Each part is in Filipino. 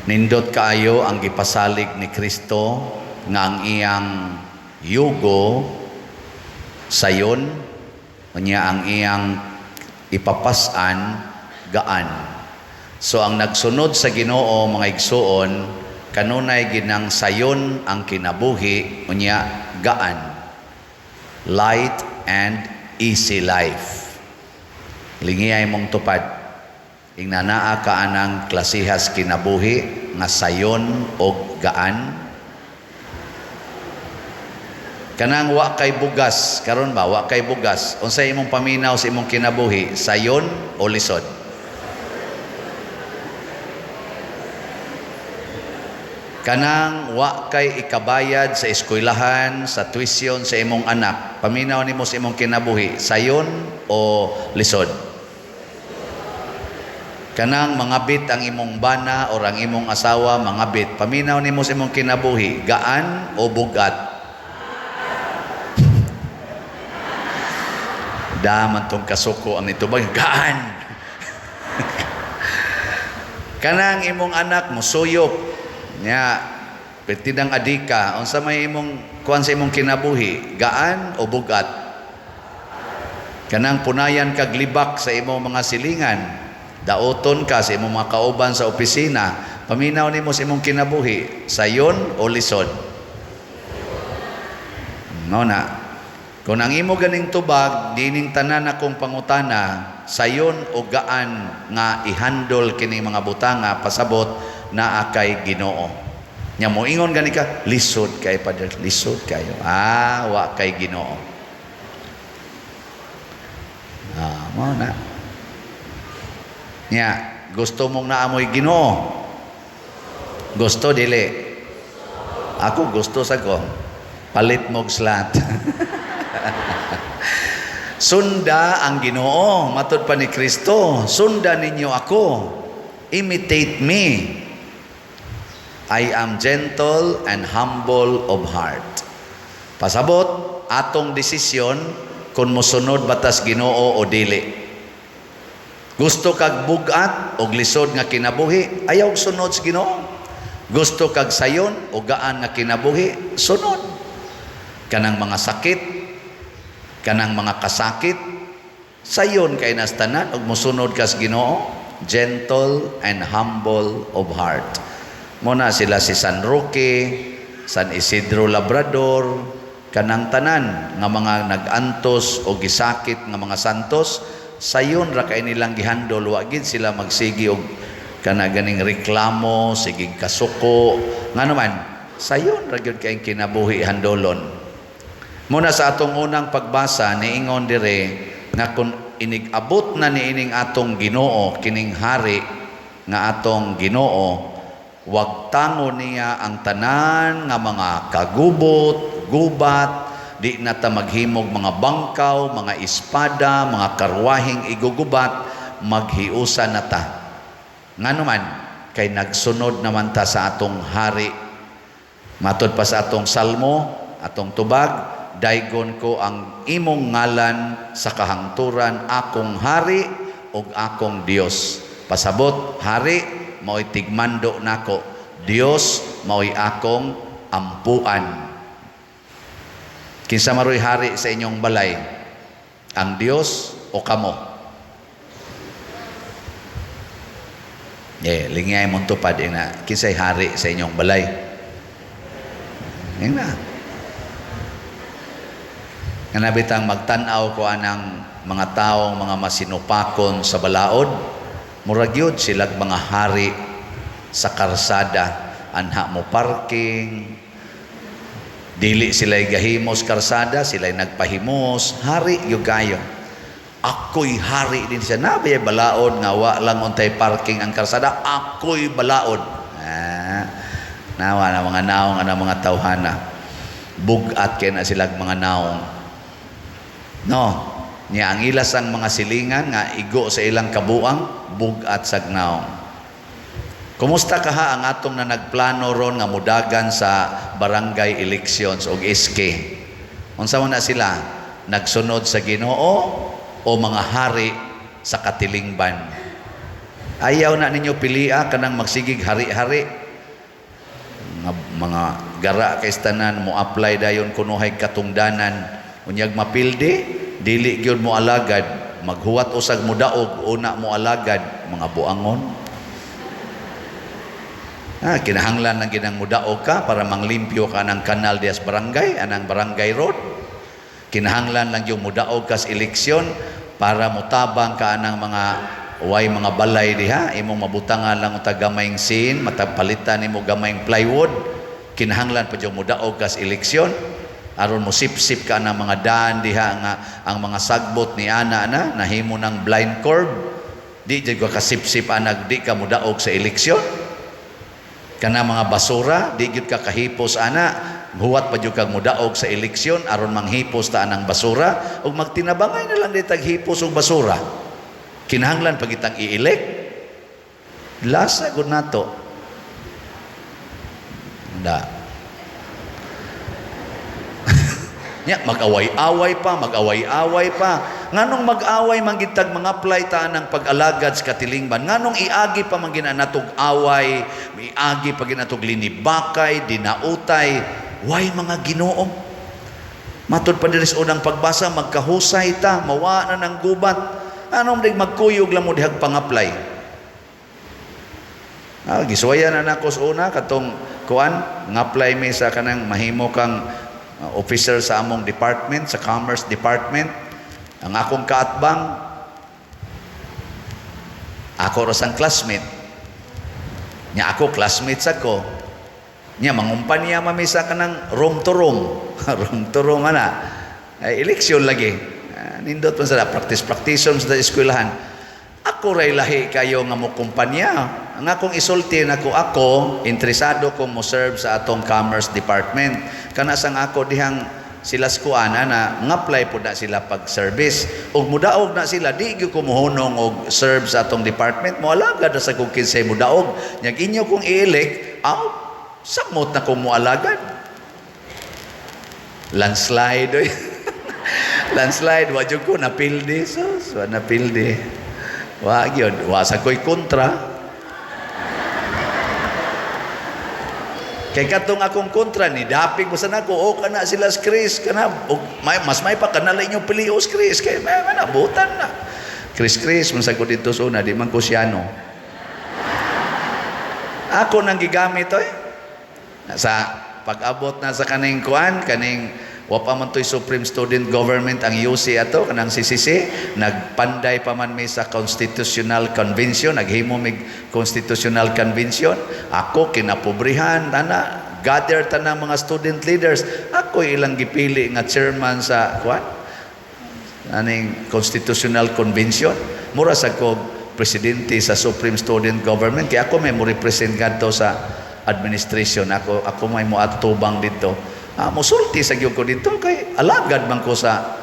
Nindot kaayo ang gipasalig ni Kristo nga ang iyang yugo sayon, unya ang iyang ipapasan gaan. So ang nagsunod sa Ginoo mga igsuon, kanunay ginang sayon ang kinabuhi, unya gaan. Light and easy life. Lingiyay mong tupad. Ingnanaa ka anang klasihas kinabuhi nga sayon o gaan. Kanang wa kay bugas, karon ba wa kay bugas, unsay imong paminaw sa imong kinabuhi, sayon o lisod? Kanang wa kay ikabayad sa eskwelahan, sa tuition sa imong anak, paminaw nimo sa imong kinabuhi, sayon o lisod? Kanang mangabit ang imong bana o ang imong asawa mangabit, paminaw nimo sa imong kinabuhi, gaan o bugat? Daman tong kasuko ang itubag, gaan. Kanang imong anak mo suyop nya petidang adika, unsa may imong kuan sa imong kinabuhi, gaan o bugat? Kanang punayan kag libak sa imong mga silingan, daoton ka sa imong mga kauban sa opisina, paminaw nimo sa imong kinabuhi, sayon o lisod? No na. Kung ang imo ganing tubag, dining tanan akong pangutana, sayon o gaan nga ihandol kini mga butanga pasabot na kay Ginoo. Nya moingon gani ka, lisod kay Padre, lisod kayo. Wa kay Ginoo. Mo na. Nya, gusto mong naamoy Ginoo? Gusto dili? Ako gusto sa ko. Palit mog slat. Sunda ang Ginoo, matud pa ni Kristo. Sunda ninyo ako. Imitate me. I am gentle and humble of heart. Pasabot atong desisyon kung mosunod batas Ginoo o dili. Gusto kag bugat o lisod nga kinabuhi, ayaw sunod sa Ginoo. Gusto kag sayon o gaan nga kinabuhi, sunod. Kanang mga sakit, kanang mga kasakit, sayon kay nastanan og mosunod ka sa Ginoo, gentle and humble of heart. Muna sila si San Roque, San Isidro Labrador, kanang tanan nga mga nagantos o gisakit nga mga santos, sayon ra kay nilang gihandol, wa gid sila magsigi og kana ganing reklamo, sige kasuko, nga naman sayon ra gyud kay kinabuhi handolon. Muna sa atong unang pagbasa niingon dire nga kung inig-abot na niining atong Ginoo kining hari nga atong Ginoo, wag tango niya ang tanan nga mga kagubot, gubat, di na ta maghimog mga bangkaw, mga espada, mga karwahing igugubat, maghiusa na ta. Nga naman, kay nagsunod naman ta sa atong hari. Matod pa sa atong salmo, atong tubag, daygon ko ang imong ngalan sa kahangturan, akong hari ug akong Dios. Pasabot, hari, mao'y tigmando nako. Dios, mao'y akong ampuan. Kinsa maroy hari sa inyong balay? Ang Dios o kamo? Lingay mong tupad na kinsay hari sa inyong balay? Yan na. Nga nabitang magtanaw ko anang mga taong mga masinupakon sa balaod, murag yun silag mga hari sa karsada, anha mo parking, dili sila'y gahimos karsada, sila'y nagpahimos, hari yung gayo. Ako'y hari din siya. Nabay balaod nga wa lang untay parking ang karsada, ako'y balaod. Nawa na mga naong na mga tawhana. Bugat kaya na silag mga naong. No, niya ang ilas ang mga silingan nga igo sa ilang kabuang, bugat sa naong. Kumusta ka ha ang atong na nagplano ron nga mudagan sa barangay elections o SK? Unsa man na sila? Nagsunod sa Ginoo o mga hari sa katilingban? Ayaw na ninyo pilia kanang magsigig hari-hari. Mga gara kay tanan mo apply dayon kunuhay katungdanan. Unyag mapildi, dili gyud mo alagad, maghuwat usag mo daog, una mo alagad, mga buangon. Kinahanglan lang ginang mudaog ka para manglimpyo ka ng kanal dias barangay, anang barangay road. Kinahanglan lang yung mudaog ka sa eleksyon para mutabang ka ng mga balay diha, imong mabutangan lang utag gamayng sin, matapalitan nimo gamayng plywood. Kinahanglan pa yung mudaog ka sa eleksyon aron mo sip-sip ka ng mga daan diha nga ang mga sagbot ni ana na nahimo ng blind curve. Di jud ka kasip-sip anag di ka mudaog sa eleksyon. Kana mga basura, di gyud ka kahipos ana, huwat pa jud kag mudaog sa eleksyon aron manghipos ta anang basura ug magtinabangay na lang di taghipos og basura. Kinahanglan pa kitang i-elect. Lasa gud nato. Da. Nya mag-away-away pa. Nganong mag-away manggitag mga apply ta ng pag-alagad sa katilingban? Nganong iagi pa man ginanatog away, iagi pa ginatog linibakay, dinautay, way mga Ginoo. Matod pa diri sa unang pagbasa, magkahusay ta, mawa na ng gubat. Anong dig magkuyog lang mo dihag pang-apply? Giswayan na nako sa una katong kuan, ng-apply mi sa kanang mahimo kang officer sa among department, sa Commerce Department. Ang akong kaatbang, ako rasang classmate. Nya ako, classmates ako. Nya, mangumpanya mamisa ka ng room to room. Room to room, eleksyon lagi. Nindot man sa practice sa eskwelahan. Ako ray lahi kayo nga mo kumpanya. Ang akong isulti na ako, interesado ko mo serve sa atong Commerce Department. Kanasang ako dihang sila skuana na ngapply po na sila pag-service. Ug mudaog na sila, di gyud ko muhunong og serve sa atong department. Moalagad na sa kong kinsay mudaog. Nyag inyo kong i-elect, samot na kong mualagad. Landslide. Landslide, wadyo ko, napildi. Napildi. Wag yun, wasa ko'y kontra. Kay katong akong kontra ni dapig mo sana ko kana sila Chris kana mas may pa kanala inyo pilios Chris kay may nabutan na Chris man sa ko dito so na di man ko siyano ako nang gigamit sa pag-abot na sa kaning kuan kaning wa pa man toy Supreme Student Government ang UC ato kanang CCC nagpanday pa man mi sa Constitutional Convention naghimo mig Constitutional Convention ako kinapobrihan gather tanang mga student leaders ako ilang gipili nga chairman sa kuan aning Constitutional Convention mura sa ko presidente sa Supreme Student Government kaya ako may mo represent kadto sa administration ako may mo atubang dito musulti sa gyud ko dito kay alagad man ko sa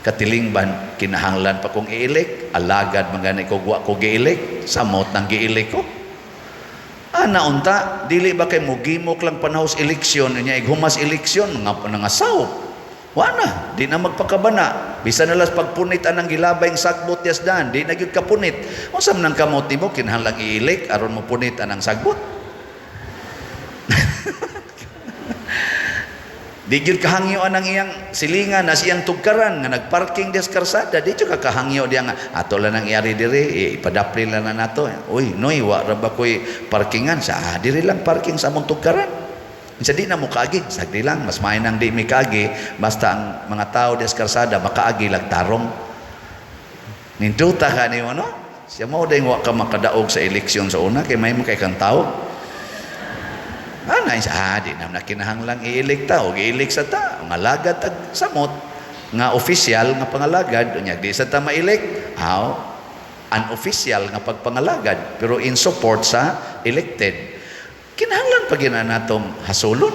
katilingban kinahanglan pa kong i-elect alagad man gani ko wa ko gi-elect samot nang gi-elect ko unta dili ba kay mugimok lang panahos eleksyon nya ighumas eleksyon nga nangasaw wana di na magpakabana bisan nalas pagpunit anang gilabay ang sagbot yasdan di na gyud kapunit unsam nang kamot nimo kinahanglan i-elect aron mo punit anang sagbot di gyud kahangyo anang iyang silingan na siyang tugkaran nga nagparking des karsada di jud kahangyo diya nga ato lang nang iari diri ipadapli lang na nato uy noy wa ra ba koy parkingan sa diri lang parking sa among tugkaran unsa di na mo kaagi sagdi lang mas maay nang di mi kaagi basta ang mga tao des karsada makaagi lag tarong ninduta ka nimo no siya mao ding wa ka makadaog sa eleksyon sa una kay may mo kay kang tao di na kinahanglang i-elekta o i-elect sa ta nga lagad ag samot nga official nga pangalagad unya di sa ta ma-elect unofficial nga pagpangalagad pero in support sa elected kinahanglan pa gina natong hasulon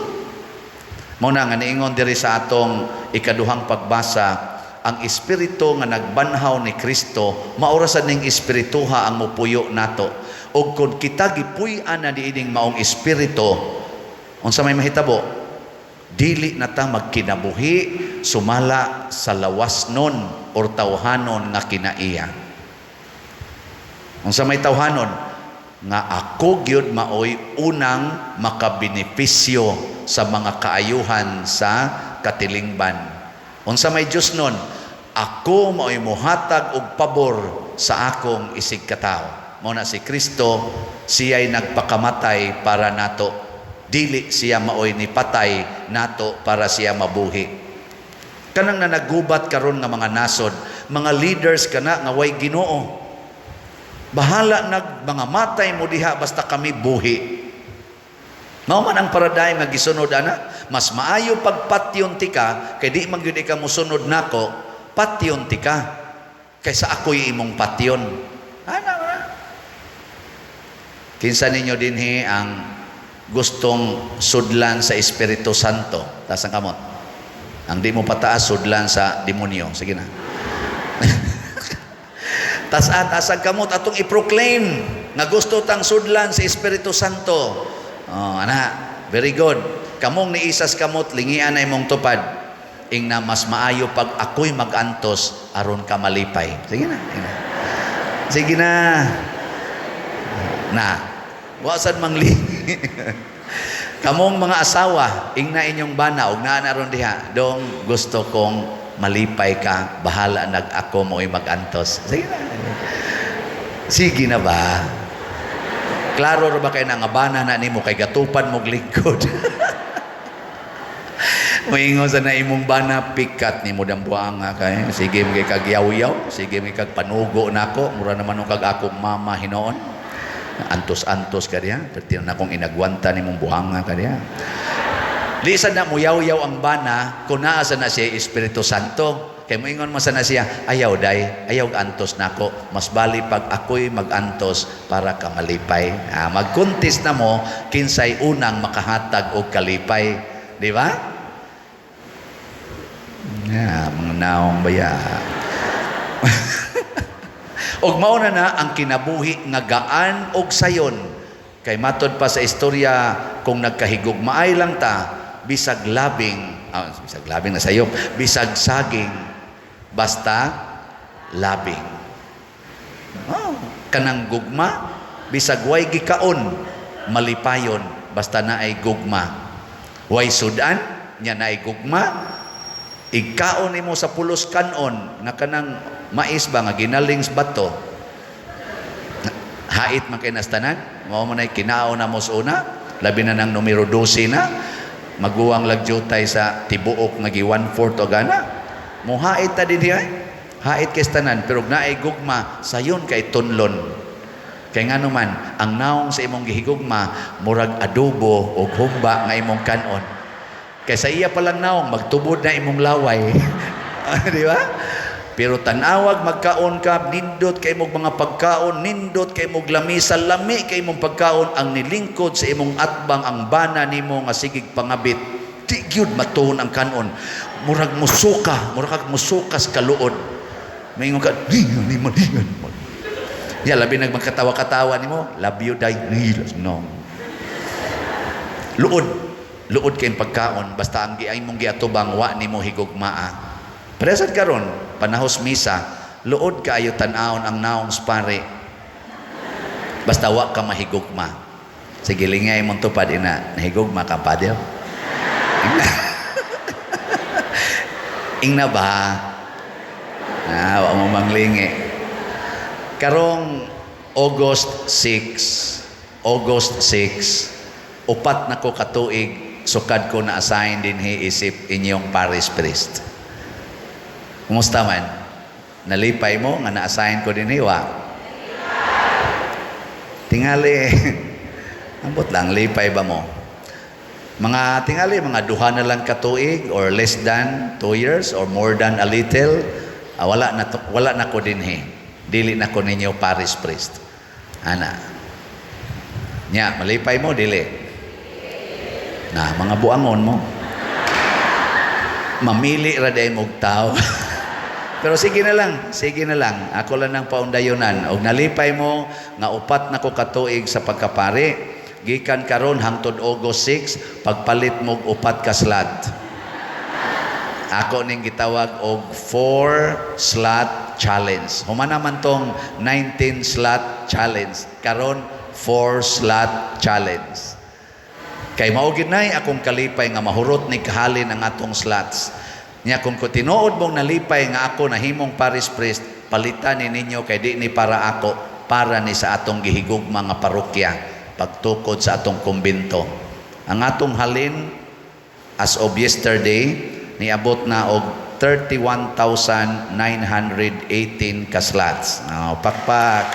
mao na nga niingon diri sa atong ikaduhang pagbasa ang espiritu nga nagbanhaw ni Kristo maorasan ning espirituha ang mupuyo nato ug kun kita gipuy-an na diining maong espiritu unsa may mahitabo dili na ta magkinabuhi sumala sa lawasnon or tawhanon nga kinaiya Unsa may tawhanon nga ako gyud maoy unang makabenepisyo sa mga kaayuhan sa katilingban. Unsa may Dios nun? Ako maoy mohatag og pabor sa akong isig katao. Mao na si Kristo, siya'y nagpakamatay para nato. Dili siya maoy ni patay nato para siya mabuhi. Kanang na nagubat karon nga mga nasod, mga leaders kana nga way Ginoo. Bahala mga matay mo diha basta kami buhi. Mao man ang paradigm nga gisunod ana, mas maayo pagpatyon ti ka kay di man gyud ka mosunod nako, patyon ti ka kaysa ako'y imong patyon. Ana. Kinsa ninyo dinhi ang gustong sudlan sa Espiritu Santo? Taas ang kamot. Ang di mo pataas, sudlan sa demonyo. Sige na. Taas ang kamot atong i-proclaim nga gusto tang sudlan sa Espiritu Santo. Oh, ana, very good. Kamong ni isas kamot, lingian na imong tupad. Ingna mas maayo pag ako'y magantos aron ka malipay. Sige na. Sige na. Wasan mangli. Kamong mga asawa, ingna inyong bana, og naa naron diha, dong gusto kong malipay ka, bahala nag ako mo'y magantos. Sige na. Sige na ba? Klaro ra ba kay nga bana na nimo kay gatupan mo lingkod? Moingon sa na imong bana pikat nimo dambuang nga kay sige mi kag yaw-yaw, sige mi kag panugo nako, mura naman kag akong mama hinoon. Antos-antos ka diya, perti na akong inagwanta nimong buhanga ka diya. Di sad na muyaw-yaw ang bana, kung naasa na siya Espiritu Santo. Kaya moingon mo sana siya, ayaw day, ayaw antos na ako. Mas bali pag ako'y mag-antos para ka malipay. Mag-contest na mo, kinsay unang makahatag o kalipay. Di ba? Mga naong baya. Og mauna na ang kinabuhi nga gaan og sayon. Kay matod pa sa istorya, kung nagkahigugmaay lang ta, bisag labing na sayop, bisag saging, basta labing. Kanang gugma, bisag way gikaon, malipayon, basta na ay gugma. Way sudan, nya na ay gugma, ikaon nimo sa pulos kanon, na kanang mais ba nga ginalings bato, hait man kay nastanan, mao man ay kinaon na mo sa una, labi na ng numero 12 na, maguwang lagjutay sa tibuok nga gi 1/4 o gana, mo hait ta din diay, hait kay tanan, pero naay gugma, sayon kay tunlon. Kay ngano man, ang naong sa imong gihigugma, murag adobo o humba nga imong kanon. Kay sa iya palang naong, magtubod na imong laway. Di ba? Pero tanawag magkaon ka, nindot kay mong mga pagkaon, nindot kay mong lamisa, lami kay mong pagkaon, ang nilingkod sa imong atbang, ang bana nimo nga sigig pangabit. Di gyud matuon ang kanon. Murag musukas kaluod. Maingon ka, ni malingan mo. Ya, labi nagmagkatawa-katawa nimo, love you day, no. Luod kay pagkaon, basta ang giay mong giatubang wa nimo higugmaa. Presad karon panahos misa, luod kaayo tan-awon ang naong spare. Basta wa ka mahigugma. Sige lingay mong tupad ina, nahigugma ka pa diyo. Ingna ba? Wa mo manglingi. Karong August 6, upat na ko katuig, sukad ko na assign din isip inyong parish priest. Kumusta man? Nalipay mo nga na-assign ko din wa? Tingali. Ambot lang, lipay ba mo? Mga tingali, mga duha na lang katuig or less than 2 years or more than a little, wala na ko din Dili na ko ninyo parish priest. Ana. Nya, malipay mo, dili. Na, mga buangon mo. Mamili ra day mog tao. Pero sige na lang. Ako lang ng paundayonan. Og nalipay mo nga upat na ko katuig sa pagkapari. Gikan karon hangtod August 6, pagpalit mo upat ka slot. Ako ning gitawag og 4 slot challenge. Humana man tong 19 slot challenge. Karon 4 slot challenge. Kay maugid nay akong kalipay nga mahurot ni kahalin ang atong slots. Nya kung tinuod mong nalipay nga ako nahimong parish priest, palitan ni ninyo kay di ni para ako, para ni sa atong gihigugma nga parokya pagtukod sa atong kumbento. Ang atong halin as of yesterday niabot na og 31,918 ka slots. Pakpak.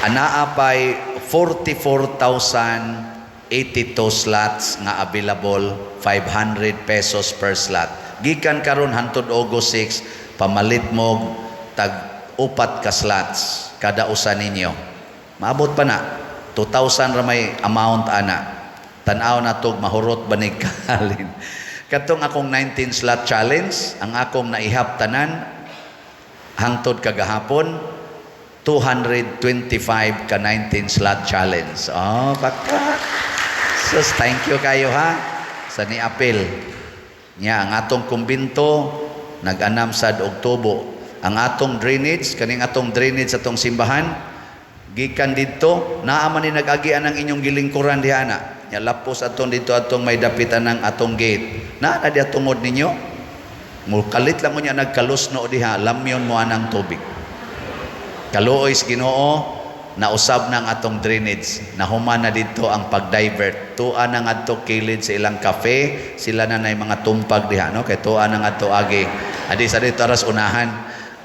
Anaa pay 44,082 slots nga available, 500 pesos per slot. Gikan karon hantod August 6, pamalit mo tag upat ka slots kada usa ninyo. Maabot pa na 2,000 ra may amount ana. Tan-aw na tog mahurot banig kahalin. Katong akong 19 slot challenge, ang akong naihap tanan hangtod kagahapon 225 ka 19 slot challenge. Pakpak. Sus, thank you kayo ha sa niapil. Nya ang atong kumbinto nag-anam sad og tubo. Ang atong drainage, kaning atong drainage atong simbahan, gikan didto naa man ni nag-agian ang inyong gilingkuran diha na. Nya lapos atong dito atong may dapitan ng atong gate. Naa na diha tungod ninyo. Mukalit lang mo niya nagkalusno diha, lamyon mo anang tubig. Kaluoy Ginoo, nausab ng atong drainage, nahuman na dito ang pag-divert. Tuan ang ato kilid sa ilang cafe, sila na nay mga tumpag diha, no? Kay tuan ang ato agi. Adi sa dito aras unahan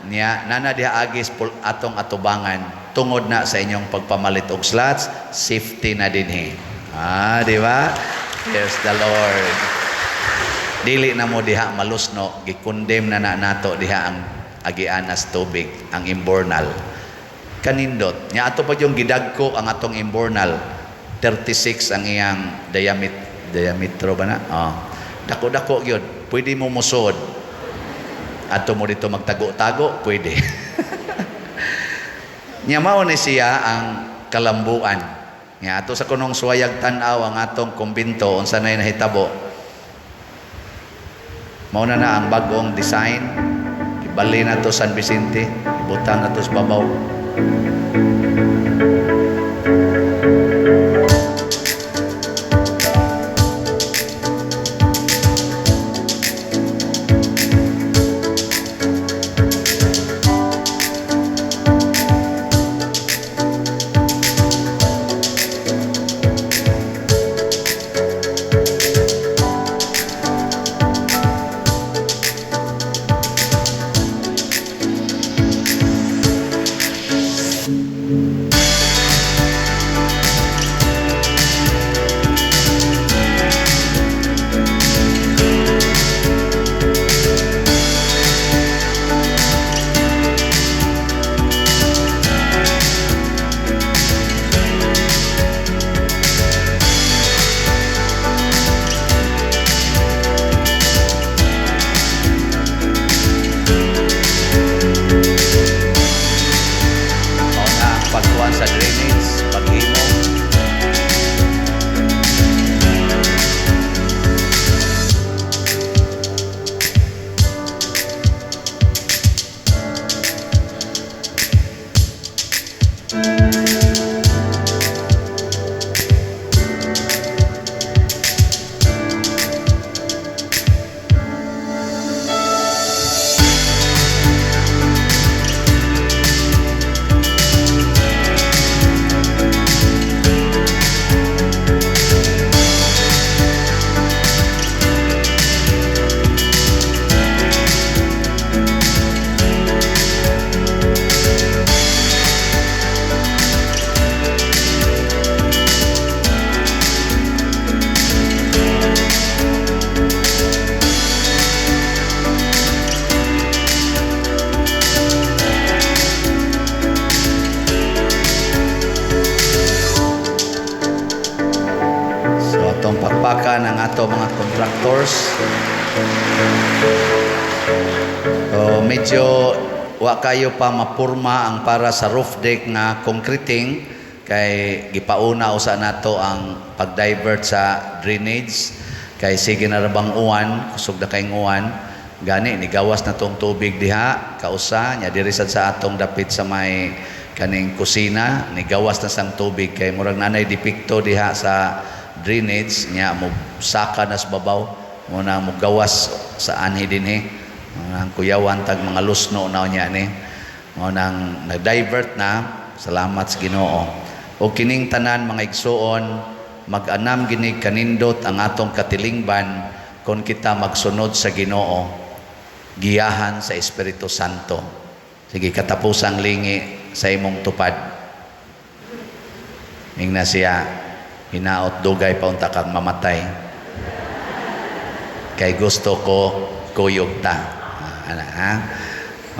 niya, nana diha agis atong atubangan tungod na sa inyong pagpamalit og slots, safety na dinhi. Di ba? Praise the Lord. Dili na mo diha malusno, gikondem na nato diha ang agian as tubig, ang imbornal. Kanindot. Nya ato pa yung gidagko ang atong imbornal. 36 ang iyang diametro ba na? Dako-dako yun. Pwede mo musod. Ato mo dito magtago-tago, pwede. Nya mao ni siya ang kalambuan. Nya ato sa kunong suwayag tan-aw ang atong kumbinto unsa nay nahitabo. Mao na ang bagong design. Ibali na to San Vicente, ibutang na to sa babaw. bakbakan ang ato mga contractors. Medyo wa kayo pa mapurma ang para sa roof deck nga concreting kay gipauna usa nato ang pag-divert sa drainage kay sige na rabang uwan, kusog na kay uwan. Gani ni gawas na tong tubig diha kausa nya diri sad sa atong dapit sa may kaning kusina ni gawas na sang tubig kay murag nanay depekto diha sa drainage nya mo saka nas babaw mo na mo gawas sa anhi dinhi ang kuyawan tag mga lusno na nya ni mo nang na-divert na. Salamat sa Ginoo. O kining tanan mga igsuon, mag-anam gini kanindot ang atong katilingban kung kita magsunod sa Ginoo, giyahan sa Espiritu Santo. Sige, katapusang lingi sa imong tupad. Ingna siya, hinaot dugay pa unta kang mamatay. Kay gusto ko kuyog ta. Ana ha?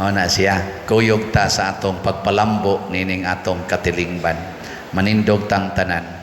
O na siya, kuyog ta sa atong pagpalambo nining atong katilingban. Manindog tang tanan.